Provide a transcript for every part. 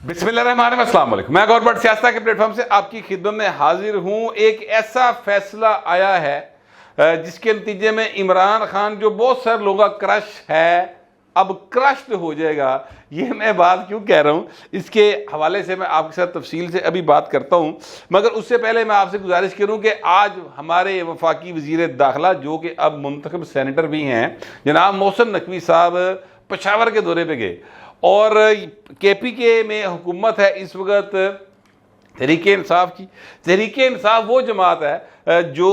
बिस्मिल्लाहिर्रहमानिर्रहीम, अस्सलाम वालेकुम। मैं गौर भट्ट सियासत के प्लेटफॉर्म से आपकी खिदमत में हाजिर हूँ। एक ऐसा फैसला आया है जिसके नतीजे में इमरान खान जो बहुत सारे लोगों का क्रश है अब क्रश्ड हो जाएगा। ये मैं बात क्यों कह रहा हूँ, इसके हवाले से मैं आपके साथ तफसील से अभी बात करता हूँ, मगर उससे पहले मैं आपसे गुजारिश करूँ कि आज हमारे वफाकी वज़ीर दाखिला जो कि अब मुंतखब सेनेटर भी हैं, जनाब मोहसिन नकवी साहब पेशावर के दौरे पे गए और KPK में हुकूमत है इस वक्त तहरीके इंसाफ की। तहरीके इंसाफ वो जमात है जो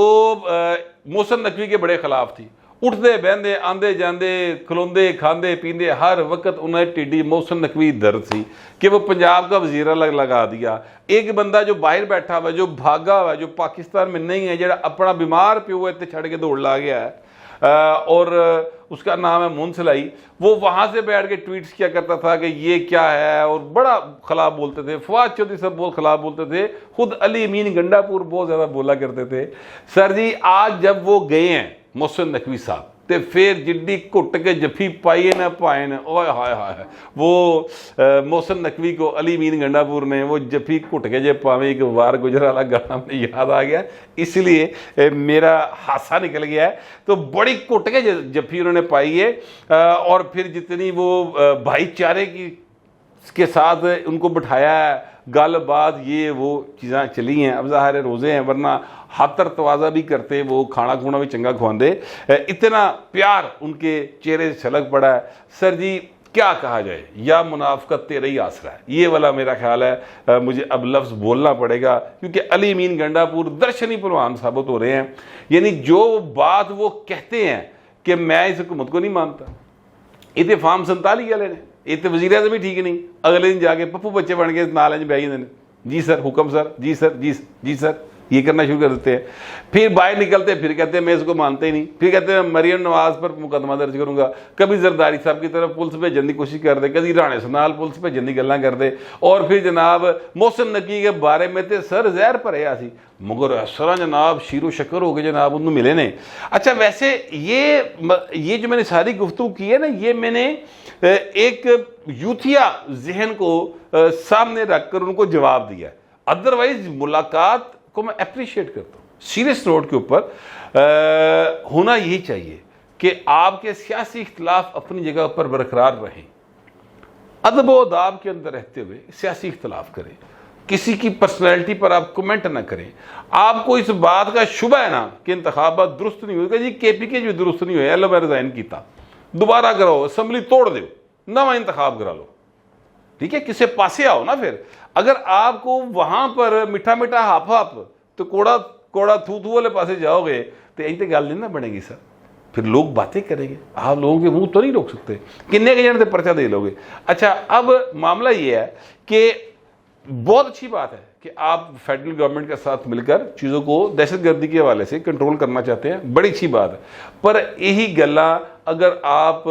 मोहसिन नकवी के बड़े खिलाफ थी। उठते बहते आंदे जाते खलोंदे खांदे पींदे हर वक्त उन्हें टिड्डी मोहसिन नकवी दर्द थी कि वो पंजाब का वजीर लगा दिया। एक बंदा जो बाहर बैठा हुआ जो भागा हुआ जो पाकिस्तान में नहीं है, जो अपना बीमार प्यो इतने छड़ के दौड़ ला गया है और उसका नाम है मुंसलाई, वो वहाँ से बैठ के ट्वीट्स किया करता था कि ये क्या है और बड़ा खिलाफ बोलते थे। फवाद चौधरी सब बहुत खिलाफ बोलते थे, खुद अली अमीन गंडापुर बहुत ज़्यादा बोला करते थे। सर जी आज जब वो गए हैं मोहसिन नकवी साहब तो फिर जिड्डी घुट के जफी पाई ना पाए न, ओए हाय हाय वो मोहसिन नकवी को अली अमीन गंडापुर ने वो जफी घुट के जे पावे एक वार गुजरा वाला गाना मुझे याद आ गया, इसलिए मेरा हासा निकल गया है। तो बड़ी घुट के जफी उन्होंने पाई है और फिर जितनी वो भाईचारे की के साथ उनको बिठाया है, गल बात ये वो चीज़ें चली हैं। अब ज़ाहिर रोज़े हैं, वरना हाथर तवाज़ा भी करते, वो खाना खुना भी चंगा खुआंदे, इतना प्यार उनके चेहरे से छलक पड़ा है। सर जी क्या कहा जाए, या मुनाफकत तेरा ही आसरा है, ये वाला मेरा ख्याल है। मुझे अब लफ्ज़ बोलना पड़ेगा क्योंकि अली अमीन गंडापुर दर्शनी पहलवान साबित हो रहे हैं। यानी जो बात वो कहते हैं कि मैं इस हुकूमत को नहीं मानता, इतने फार्म 47 वाले ने, इतने वज़ीर आज़म भी ठीक नहीं, अगले दिन जाके पप्पू बच्चे बन के नाल बह जाते, जी सर हुक्म सर, जी सर जी सर, ये करना शुरू कर देते हैं। फिर बाहर निकलते फिर कहते हैं मैं इसको मानते ही नहीं, फिर कहते हैं मरियम नवाज पर मुकदमा दर्ज करूंगा, कभी जरदारी साहब की तरफ पुलिस भेजने की कोशिश कर दे, कभी राणे सनाल पुलिस भेजने की गल्लां कर दे, और फिर जनाब मोहसिन नकवी के बारे में तो सर जहर भरे सी, मगर इस तरह जनाब शीरो शक्कर हो गए जनाब उन्होंने मिले ने। अच्छा वैसे ये जो मैंने सारी गुफ्तगू की है ना, ये मैंने एक यूथिया जहन को सामने रखकर उनको जवाब दिया। अदरवाइज मुलाकात को मैं अप्रिशिएट करता हूँ, सीरियस नोट के ऊपर होना यही चाहिए कि आपके सियासी इख्तिलाफ अपनी जगह पर बरकरार रहें, अदब व अदाब के अंदर रहते हुए सियासी इख्तिलाफ करें, किसी की पर्सनैलिटी पर आप कमेंट ना करें। आपको इस बात का शुबा है ना कि इंतखाबात दुरुस्त नहीं हुए, जी KPK जो दुरुस्त नहीं हुए, अल्लाह मैं रिजाइन किया, दोबारा कराओ, असम्बली तोड़ दो, नवा इंतखाब करा लो, ठीक है, किसी पासे आओ ना। फिर अगर आपको वहां पर मीठा मीठा हाफ हाफ तो कोड़ा कोड़ा थू थू वाले पासे जाओगे तो यही तो गल नहीं ना बनेगी सर, फिर लोग बातें करेंगे, आप लोगों के मुंह तो नहीं रोक सकते, किन्ने के जन से पर्चा दे लोगे। अच्छा अब मामला ये है कि बहुत अच्छी बात है कि आप फेडरल गवर्नमेंट के साथ मिलकर चीज़ों को दहशतगर्दी के हवाले से कंट्रोल करना चाहते हैं, बड़ी अच्छी बात है, पर यही गल्ला अगर आप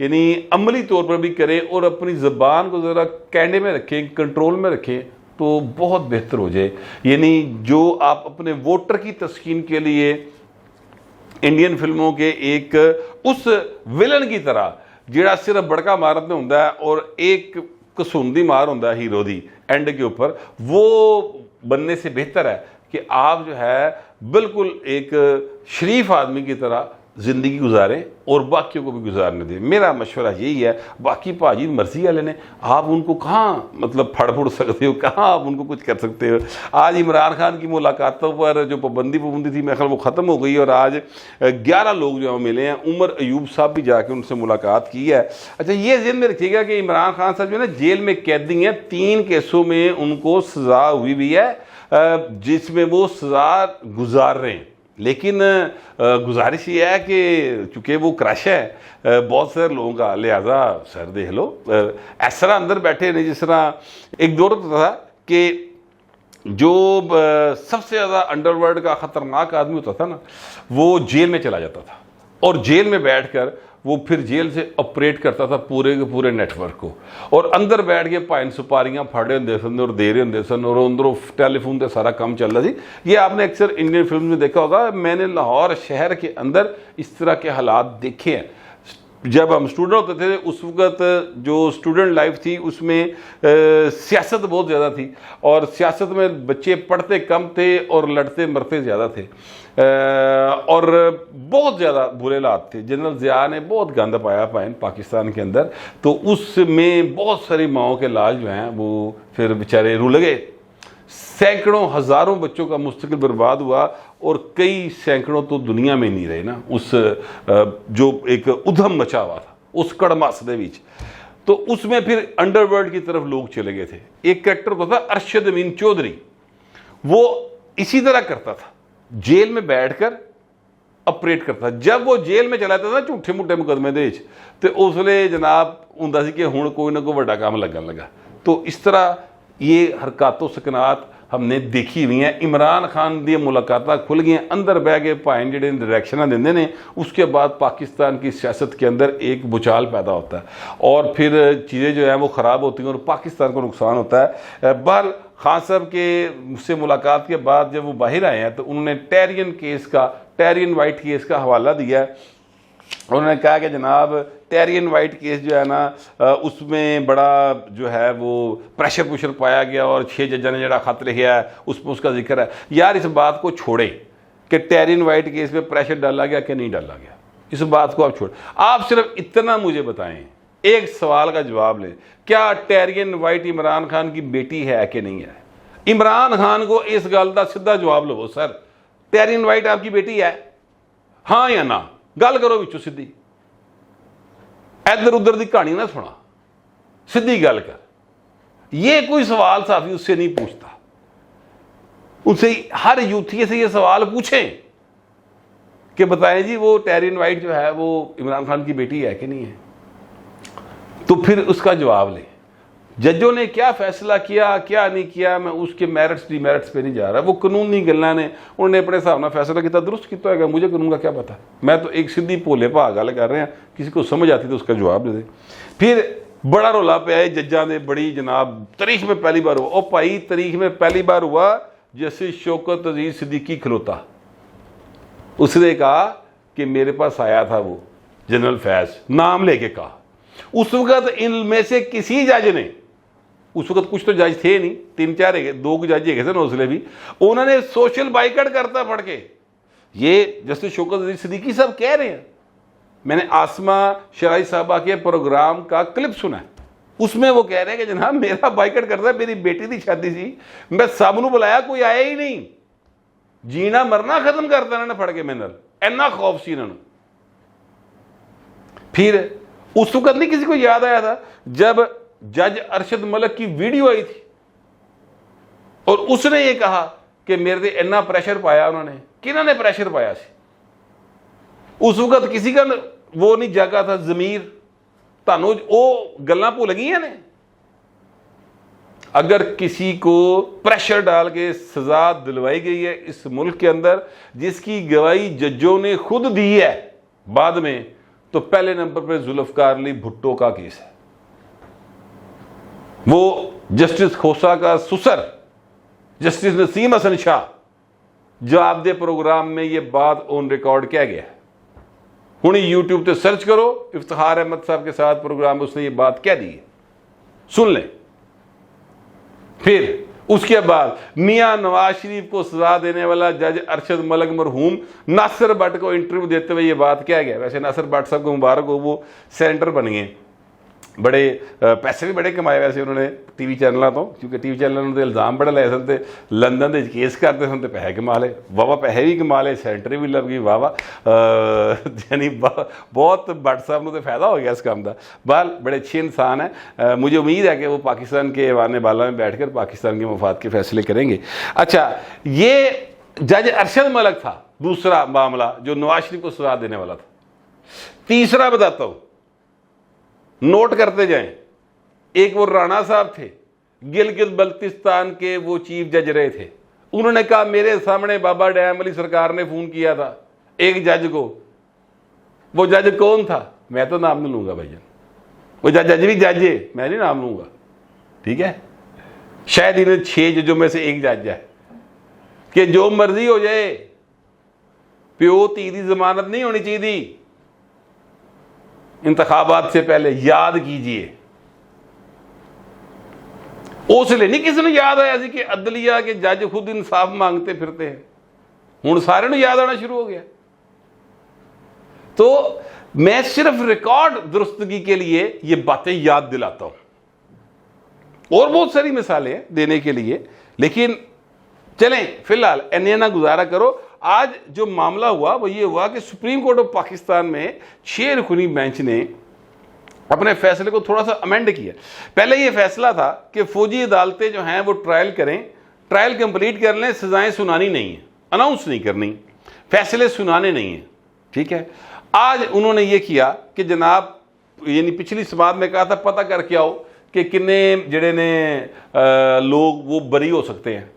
यानी अमली तौर पर भी करें और अपनी ज़बान को ज़रा कैंडे में रखें, कंट्रोल में रखें तो बहुत बेहतर हो जाए। यानी जो आप अपने वोटर की तस्कीन के लिए इंडियन फिल्मों के एक उस विलन की तरह जिहड़ा सिर्फ बड़का मारत में होंदा है और एक कसूंदी मार होंदा है हीरो दी एंड के ऊपर, वो बनने से बेहतर है कि आप जो है बिल्कुल एक शरीफ आदमी की तरह ज़िंदगी गुजारें और बाकियों को भी गुजारने दें। मेरा मशवरा यही है। बाकी भाजी मर्जी वाले ने, आप उनको कहाँ मतलब फड़ सकते हो, कहाँ आप उनको कुछ कर सकते हो। आज इमरान खान की मुलाकातों पर जो पाबंदी थी मेरे ख्याल वो ख़त्म हो गई और आज 11 लोग जो मिले हैं, उमर अयूब साहब भी जाके उनसे मुलाकात की है। अच्छा ये ज़हन में रखिएगा कि इमरान खान साहब जो है ना जेल में कैदी हैं, 3 केसों में उनको सज़ा हुई भी है जिसमें वो सज़ा गुजार रहे हैं, लेकिन गुजारिश ये है कि चूँकि वो क्रश है बहुत सारे लोगों का, लिहाजा सर देख लो इस तरह अंदर बैठे नहीं। जिस तरह एक दौर था कि जो सबसे ज़्यादा अंडरवर्ल्ड का ख़तरनाक आदमी होता था ना, वो जेल में चला जाता था और जेल में बैठकर वो फिर जेल से ऑपरेट करता था पूरे के पूरे नेटवर्क को, और अंदर बैठ के पाइन सुपारियां फाड़े होंगे सन और दे रहे होंगे सन और अंदरों टेलीफोन से सारा काम चल रहा थी। ये आपने अक्सर इंडियन फिल्म में देखा होगा। मैंने लाहौर शहर के अंदर इस तरह के हालात देखे हैं। जब हम स्टूडेंट होते थे उस वक्त जो स्टूडेंट लाइफ थी उसमें सियासत बहुत ज़्यादा थी, और सियासत में बच्चे पढ़ते कम थे और लड़ते मरते ज़्यादा थे, और बहुत ज़्यादा बुरे हालात थे। जनरल ज़िया ने बहुत गंद पाया पाकिस्तान के अंदर, तो उसमें बहुत सारी माओं के लाल जो हैं वो फिर बेचारे रुल गए। सैकड़ों हज़ारों बच्चों का मुस्तकिल बर्बाद हुआ, और कई सैकड़ों तो दुनिया में नहीं रहे ना, उस जो एक उधम मचा हुआ था उस कड़मास दे विच। तो उसमें फिर अंडरवर्ल्ड की तरफ लोग चले गए थे। एक कैरेक्टर होता था अरशद अमीन चौधरी, वो इसी तरह करता था, जेल में बैठकर ऑपरेट करता। जब वो जेल में चला जाता था झूठे मूठे मुकदमे दे विच, ते उसले जनाब हुंदा सी कि हुण कोई ना कोई वड्डा काम लगन लगा। तो इस तरह ये हरकत सकनात हमने देखी हुई हैं। इमरान खान दी मुलाकातां खुल गई, अंदर बह के भाई जिहड़े डायरैक्शनां दिंदे ने, उसके बाद पाकिस्तान की सियासत के अंदर एक भूचाल पैदा होता है, और फिर चीज़ें जो है वो ख़राब होती हैं और पाकिस्तान को नुकसान होता है। बहरहाल खान साहब के से मुलाकात के बाद जब वो बाहर आए हैं तो उन्होंने टेरियन वाइट केस का हवाला दिया है। उन्होंने कहा कि जनाब टेरियन वाइट केस जो है ना, उसमें बड़ा जो है वो प्रेशर पाया गया, और 6 जजा ने जरा खत लिखा है उसमें उसका जिक्र है। यार इस बात को छोड़े कि टेरियन वाइट केस में प्रेशर डाला गया कि नहीं डाला गया, इस बात को आप छोड़, आप सिर्फ इतना मुझे बताएं, एक सवाल का जवाब लें, क्या टेरियन वाइट इमरान खान की बेटी है कि नहीं है? इमरान खान को इस गल का सीधा जवाब लो, सर टेरियन वाइट आपकी बेटी है, हाँ या ना? गल करो विचों सीधी, इधर उधर की कहानी ना सुना, सीधी गल कर। ये कोई सवाल साफी उससे नहीं पूछता, उनसे हर यूथी से ये सवाल पूछें कि बताएं जी वो टेरियन वाइट जो है वो इमरान खान की बेटी है कि नहीं है, तो फिर उसका जवाब लें। जजों ने क्या फैसला किया क्या नहीं किया, मैं उसके मेरिट्स डिमेरिट्स पे नहीं जा रहा, वो कानूनी गल्लां ने, उन्होंने अपने हिसाब नाल फैसला किया, दुरुस्त किया है, मुझे कानून का क्या पता। मैं तो एक सीधी भोले भाग गल कर रहे हैं, किसी को समझ आती तो उसका जवाब दे दे। फिर बड़ा रौला पिया जज्जां दे, बड़ी जनाब तारीख में पहली बार हुआ, और भाई तारीख में पहली बार हुआ जस्टिस शौकत अजीज सिद्दीकी खलोता, उसने कहा कि मेरे पास आया था वो जनरल फैज, नाम लेके कहा। उस वक्त इनमें से किसी जज ने, उस वक्त कुछ तो जज थे नहीं, 3-4 है, 2 जज है थे उसले भी, उन्होंने सोशल बाइकआउट करता पढ़ के। ये जस्टिस शौकत अजीज सिद्दीकी साहब कह रहे हैं, मैंने आसमा शराई साहबा के प्रोग्राम का क्लिप सुना है, उसमें वो कह रहे हैं कि जनाब मेरा बाइकआउट करता है, मेरी बेटी की शादी सी, मैं सबनों बुलाया कोई आया ही नहीं, जीना मरना खत्म करता इन्होंने फड़ के मेरे नाल, इन्ना खौफ सी इन्होंने। फिर उस वक्त नहीं किसी को याद आया था जब जज अरशद मलिक की वीडियो आई थी और उसने ये कहा कि मेरे से इन्ना प्रेशर पाया उन्होंने, किन्होंने प्रेशर पाया सी? उस वक्त किसी का वो नहीं जागा था जमीर, तानू वो गल्लां भुल गई ने। अगर किसी को प्रेशर डाल के सजा दिलवाई गई है इस मुल्क के अंदर, जिसकी गवाही जजों ने खुद दी है बाद में, तो पहले नंबर पर जुल्फकार अली भुट्टो का केस है। वो जस्टिस खोसा का सुसर जस्टिस नसीम हसन शाह जवाब दे प्रोग्राम में ये बात ऑन रिकॉर्ड किया गया है। हुण यूट्यूब पे सर्च करो, इफ्तिखार अहमद साहब के साथ प्रोग्राम, उसने ये बात कह दी है, सुन लें। फिर उसके बाद मियां नवाज शरीफ को सजा देने वाला जज अरशद मलिक मरहूम नासिर भट्ट को इंटरव्यू देते हुए ये बात कहा गया। वैसे नासिर भट्ट साहब को मुबारक हो, वो सेनेटर बन गए, बड़े पैसे भी बड़े कमाए वैसे उन्होंने टीवी चैनलों तो, क्योंकि टीवी चैनलों ने इल्जाम बड़े लाए सन, लंदन के केस करते सन, पैसे कमा ले, वाह पैसे भी कमा ले, सेनेटर भी लग गई, वाह यानी बहुत भट्ट साहब को तो फायदा हो गया इस काम का। बहरहाल बड़े अच्छे इंसान है, मुझे उम्मीद है कि वो पाकिस्तान के ऐवान बाला में बैठ कर पाकिस्तान के मफाद के फैसले करेंगे। अच्छा, ये जज अरशद मलिक था दूसरा मामला जो नवाज शरीफ को सजा देने वाला था। तीसरा बताता हूँ, नोट करते जाएं। एक वो राणा साहब थे, गिलगित बल्तिस्तान के वो चीफ जज रहे थे, उन्होंने कहा मेरे सामने बाबा डैम अली सरकार ने फोन किया था एक जज को। वो जज कौन था? मैं तो नाम नहीं लूंगा भाईजान, वो जज भी जज है, मैं नहीं नाम लूंगा, ठीक है। शायद इन्हें 6 जजों में से एक जज है कि जो मर्जी हो जाए, प्यो धी की जमानत नहीं होनी चाहिए। इंतखाबात से पहले याद कीजिए। उसले नहीं किसी ने याद आया कि अदलिया के जज खुद इंसाफ मांगते फिरते हैं, हुण सारे याद आना शुरू हो गया। तो मैं सिर्फ रिकॉर्ड दुरुस्तगी के लिए ये बातें याद दिलाता हूं, और बहुत सारी मिसालें हैं देने के लिए, लेकिन चलें फिलहाल इन्हें ना गुजारा करो। आज जो मामला हुआ वो ये हुआ कि सुप्रीम कोर्ट ऑफ पाकिस्तान में 6 रुकनी बेंच ने अपने फैसले को थोड़ा सा अमेंड किया। पहले ये फैसला था कि फौजी अदालतें जो हैं वो ट्रायल करें, ट्रायल कंप्लीट कर लें, सजाएं सुनानी नहीं है, अनाउंस नहीं करनी, फैसले सुनाने नहीं है, ठीक है। आज उन्होंने ये किया कि जनाब, यानी पिछली समात में कहा था पता करके आओ कि कितने जड़े ने लोग वो बरी हो सकते हैं,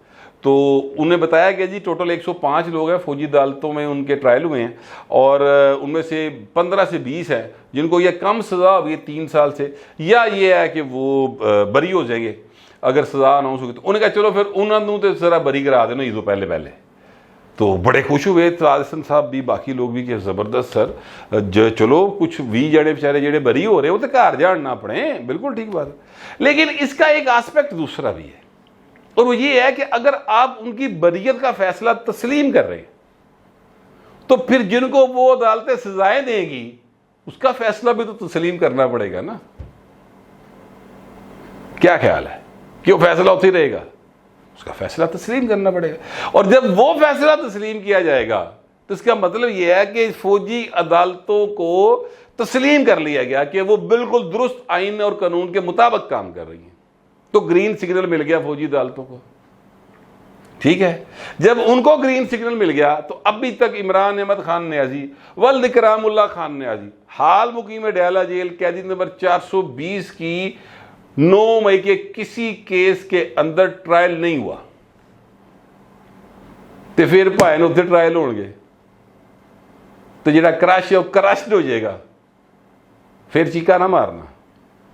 तो उन्हें बताया गया जी टोटल 105 लोग हैं फौजी अदालतों में उनके ट्रायल हुए हैं, और उनमें से 15 से 20 है जिनको ये कम सज़ा हुई है 3 साल से, या ये है कि वो बरी हो जाएंगे अगर सज़ा अनाउंस होगी। तो उन्होंने कहा चलो फिर उन्होंने तो ज़रा बरी करा देना ईदों पहले पहले। तो बड़े खुश हुए ताजसन साहब भी, बाकी लोग भी कि ज़बरदस्त सर, चलो कुछ भी जड़े बेचारे जड़े बरी हो रहे हो तो घर जान ना पड़े, बिल्कुल ठीक बात है। लेकिन इसका एक आस्पेक्ट दूसरा भी है, और वो ये है कि अगर आप उनकी बरियत का फैसला तस्लीम कर रहे हैं तो फिर जिनको वो अदालतें सजाएं देंगी उसका फैसला भी तो तस्लीम करना पड़ेगा ना। क्या ख्याल है कि वो फैसला होता ही रहेगा? उसका फैसला तस्लीम करना पड़ेगा, और जब वो फैसला तस्लीम किया जाएगा तो इसका मतलब यह है कि फौजी अदालतों को तस्लीम कर लिया गया कि वो बिल्कुल दुरुस्त आइन और कानून के मुताबिक काम कर रही हैं, तो ग्रीन सिग्नल मिल गया फौजी अदालतों को, ठीक है। जब उनको ग्रीन सिग्नल मिल गया तो अभी तक इमरान अहमद खान न्याजी वल्द इकरामुल्लाह खान न्याजी हाल मुकीम डयाला जेल कैदी नंबर 420 की 9 मई के किसी केस के अंदर ट्रायल नहीं हुआ, तो फिर भाई ने उत्थे ट्रायल होंगे तो जिहड़ा क्रश है वो क्रश्ड हो जाएगा, फिर चीका ना मारना।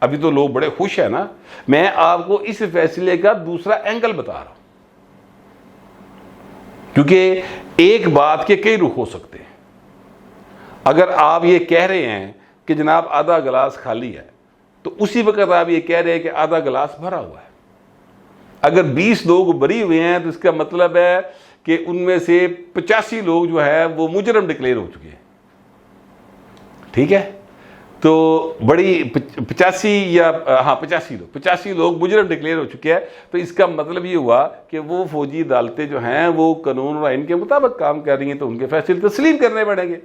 अभी तो लोग बड़े खुश है ना। मैं आपको इस फैसले का दूसरा एंगल बता रहा हूं, क्योंकि एक बात के कई रुख हो सकते हैं। अगर आप ये कह रहे हैं कि जनाब आधा गिलास खाली है, तो उसी वक्त आप ये कह रहे हैं कि आधा गिलास भरा हुआ है। अगर 20 लोग बरी हुए हैं तो इसका मतलब है कि उनमें से 85 लोग जो है वो मुजरम डिक्लेयर हो चुके हैं, ठीक है। तो बड़ी 85 या 85 लोग मुजरम डिक्लेयर हो चुके हैं, तो इसका मतलब ये हुआ कि वो फौजी अदालतें जो हैं वो कानून और आइन के मुताबिक काम कर रही हैं, तो उनके फैसले तस्लीम करने पड़ेंगे।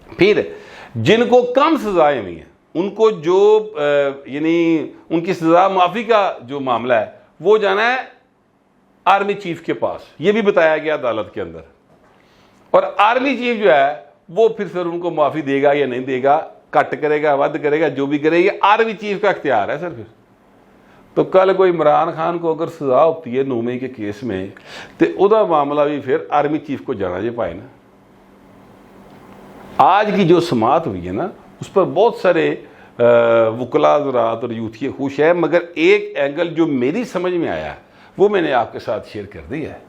फिर जिनको कम सजाएं हुई हैं उनको जो यानी उनकी सजा माफ़ी का जो मामला है वो जाना है आर्मी चीफ के पास, ये भी बताया गया अदालत के अंदर, और आर्मी चीफ जो है वो फिर सर उनको माफ़ी देगा या नहीं देगा, कट करेगा वध करेगा, जो भी करेगा आर्मी चीफ का इख्तियार है सर। फिर तो कल कोई इमरान खान को अगर सजा होती है 9 मई के केस में, तो उसका मामला भी फिर आर्मी चीफ को जाना जे पाए ना। आज की जो समात हुई है ना उस पर बहुत सारे वकला ज़रात और यूथिये खुश है, मगर एक एंगल जो मेरी समझ में आया वो मैंने आपके साथ शेयर कर दिया है।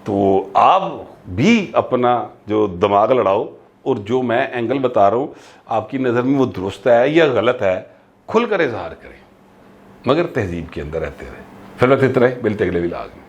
तो आप भी अपना जो दिमाग लड़ाओ, और जो मैं एंगल बता रहा हूँ आपकी नज़र में वो दुरुस्त है या गलत है, खुलकर इजहार करें, मगर तहजीब के अंदर रहते रहे। फिर वक्त इतना ही, मिलते अगले व्लॉग में।